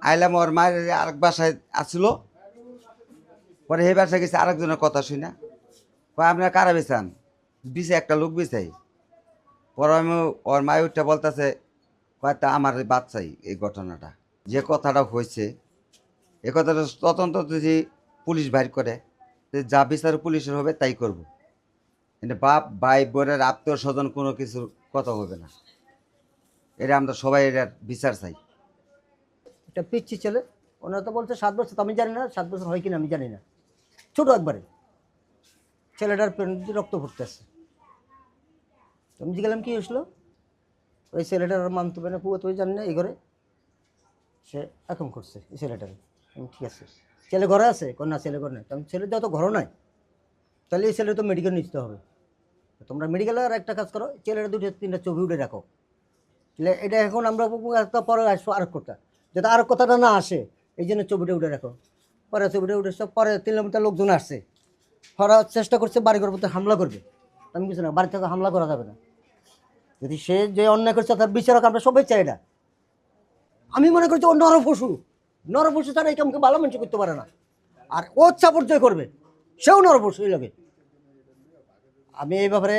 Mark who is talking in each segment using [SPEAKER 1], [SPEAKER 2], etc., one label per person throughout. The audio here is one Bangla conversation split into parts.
[SPEAKER 1] আইলাম ওর মায়ের আরেক বাসায় আসছিল, পরে সেই বাসায় গেছে আরেকজনের কথা শুই না, আপনারা কারা বেচান, বিছে একটা লোক বেচাই। পরে আমি ওর মায় উঠে বলতেছে কয়টা আমার বাচ্চাই এই ঘটনাটা যে কথাটা হয়েছে, এ কথাটা তদন্ত যদি পুলিশ বাইর করে, যা বিচার পুলিশের হবে তাই করব। কিন্তু বাপ ভাই বোনের আত্মীয় স্বজন কোনো কিছুর কথা হবে না, এটা আমরা সবাই এটার বিচার চাই।
[SPEAKER 2] একটা পিচ্ছি ছেলে, ওনারা তো বলছে 7 বছর, তো আমি জানি না 7 বছর হয় কিনা আমি জানি না, ছোট একবারে ছেলেটার পেন দিয়ে রক্ত পড়তেছে। আমি জিজ্ঞালাম কি হয়েছিল, ওই ছেলেটার মানতে পারে না, পুয়ো তুই জানি না এই ঘরে সে এখন করছে এই ছেলেটারে। আমি ঠিক আছে, ছেলে ঘরে আছে, না ছেলে ঘরে নাই। আমি ছেলে দেওয়া তো ঘরও নাই, তাহলে এই ছেলে তো মেডিকেল নিতে হবে। তোমরা মেডিকেলে আর একটা কাজ করো, ছেলেটা 2-3টা ছবি উঠে রাখো। এটা এখন আমরা একটা পরে আসবো আরেক কথা, যাতে আরেক কথাটা না আসে, এই জন্য ছবিটা উঠে রাখো। পরে ছবিটা উঠে সব পরে 3 কিলোমিটার লোকজন আসছে, ওরা চেষ্টা করছে বাড়িঘর প্রতি হামলা করবে। আমি কিছু না, বাড়ি থেকে হামলা করা যাবে না। যদি সে যে অন্যায় করছে তার বিচারক আমরা সবাই চাই না। আমি মনে করছি ও নরপশু ছাড়া এই কামকে ভালো মানুষ করতে পারে না। আর ও চাপর্যয় করবে, সেও নরপশু এই লাগে। আমি এই ব্যাপারে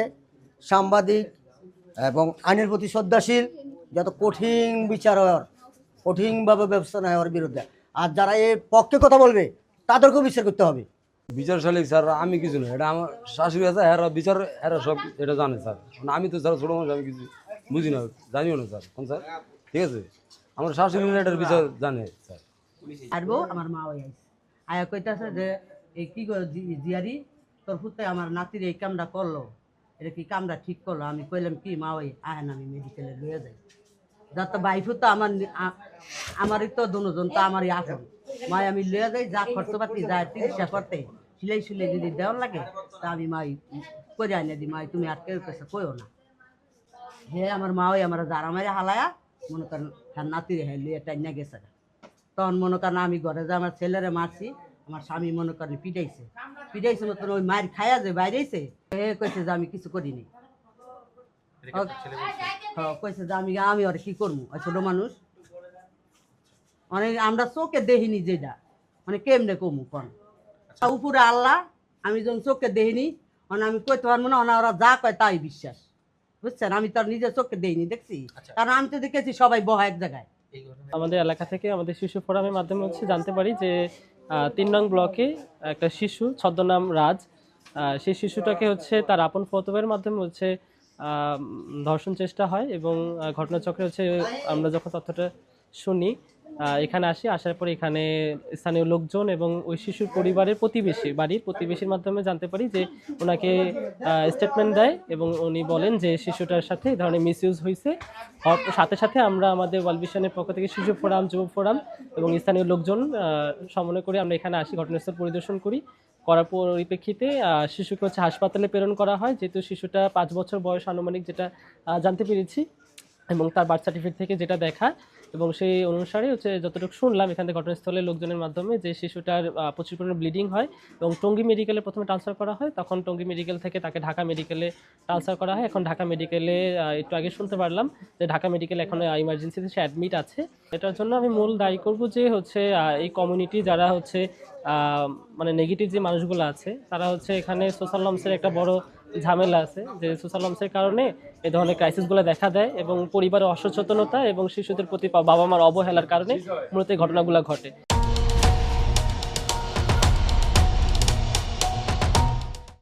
[SPEAKER 2] সাংবাদিক এবং আইনের প্রতি শ্রদ্ধাশীল, যত কঠিন বিচার হয়, কঠিনভাবে ব্যবস্থা নেয় ওর বিরুদ্ধে। আর যারা এর পক্ষে কথা বলবে তাদেরকেও বিচার করতে হবে।
[SPEAKER 3] বিচার শালিক স্যার আমি কিছু না, এটা আমার শাশুড়ি আছে, এরা বিচার এরা সব এটা জানে স্যার। আমি তো স্যার ছোটো মানুষ, আমি কিছু বুঝি না, জানিও না স্যার। কোন স্যার ঠিক আছে, আমার শাশুড়ি এটার বিচার জানে স্যার।
[SPEAKER 4] আসবো আমার মা ওই আইস আয়া কইতাছে যে এই কি করে জিয়ারি তোর পুতে আমার নাতির এই কামটা করলো, এটা কি কামটা ঠিক করলো। আমি কইলাম কি মা ওই আহেন আমি মেডিকেলে লয়ে যাই, যত বাইফু তো আমারই তো দুজন তো আমারই আসন মাই আমি লয়ে যাই, যা খরচপাতি যায় চিকিৎসা করতে সিলাই সিলাই যদি দেওয়ার লাগে তা আমি মাই করে আইনে দি। মাই তুমি আর কেউ কাছে কইও না। হে আমার মা ওই আমার যারা মারে হালায়া মনে করেন তার নাতিরে হ্যাঁ লিয়ে টাইনা গেছে। তখন মনে করেন আমি ঘরে যে আমার ছেলেরে মারছি, আমার স্বামী মনে করেন পিটাইছে মতন ওই মার খায়া যে বাইরেছে, হে কইছে যে আমি কিছু করিনি। কইছে যে আমি আর কি করবো, ছোট মানুষ অনেক আমরা চোখে দেখিনি যেটা মানে কেমনে কমু কন উপরে আল্লাহ, আমি যখন চোখে দেখিনি মানে আমি কইতে পারবো না, ওরা যা কয় তাই বিশ্বাস, বুঝছেন। আমি তো আর নিজের চোখে দেখিনি, দেখছি, কারণ আমি তো দেখেছি সবাই বহা এক জায়গায়।
[SPEAKER 5] আমাদের এলাকা থেকে আমাদের শিশু ফোরামের মাধ্যমে জানতে পারি যে 3 নং ব্লকে একটা শিশু ছদ্মনাম রাজ, সেই শিশুটাকে তার আপন ফতোয়ের মাধ্যমে ধর্ষণ চেষ্টা হয়। এবং ঘটনাচক্রে আমরা যখন তথ্যটা শুনি, এখানে আসার পরে এখানে স্থানীয় লোকজন এবং ওই শিশুর পরিবারের বাড়ির প্রতিবেশীর মাধ্যমে জানতে পারি যে ওনাকে স্টেটমেন্ট দেয় এবং উনি বলেন যে শিশুটার সাথে এই ধরনের মিসইউজ হয়েছে। সাথে সাথে আমরা আমাদের ওয়ার্ল্ড ভিশনের পক্ষ থেকে শিশু ফোরাম, যুব ফোরাম এবং স্থানীয় লোকজন সমন্বয় করে আমরা এখানে ঘটনাস্থল পরিদর্শন করার পরিপ্রেক্ষিতে শিশুকে হাসপাতালে প্রেরণ করা হয়, যেহেতু শিশুটা 5 বছর বয়স আনুমানিক, যেটা জানতে পেরেছি এবং তার বার্থ সার্টিফিকেট থেকে যেটা দেখা। এবং সেই অনুসারে যতটুকু শুনলাম এখান থেকে ঘটনাস্থলের লোকজনের মাধ্যমে যে শিশুটার প্রচুর পরিমাণে ব্লিডিং হয় এবং টঙ্গী মেডিকেলে প্রথমে ট্রান্সফার করা হয়, তখন টঙ্গী মেডিকেল থেকে তাকে ঢাকা মেডিকেলে ট্রান্সফার করা হয়। এখন ঢাকা মেডিকেলে একটু আগে শুনতে পারলাম যে ঢাকা মেডিকেলে এখন ইমার্জেন্সিতে সে অ্যাডমিট আছে। এটার জন্য আমি মূল দায়ী করব যে এই কমিউনিটি যারা মানে নেগেটিভ যে মানুষগুলো আছে তারা এখানে সোশ্যাল নর্মসের একটা বড় ঝামেলা আছে, যে সোশ্যাল নর্মসের কারণে এই ধরনের ক্রাইসিসগুলো দেখা দেয় এবং পরিবারের অসচেতনতা এবং শিশুদের প্রতি বাবা মার অবহেলার কারণে মূলত এই ঘটনাগুলো ঘটে।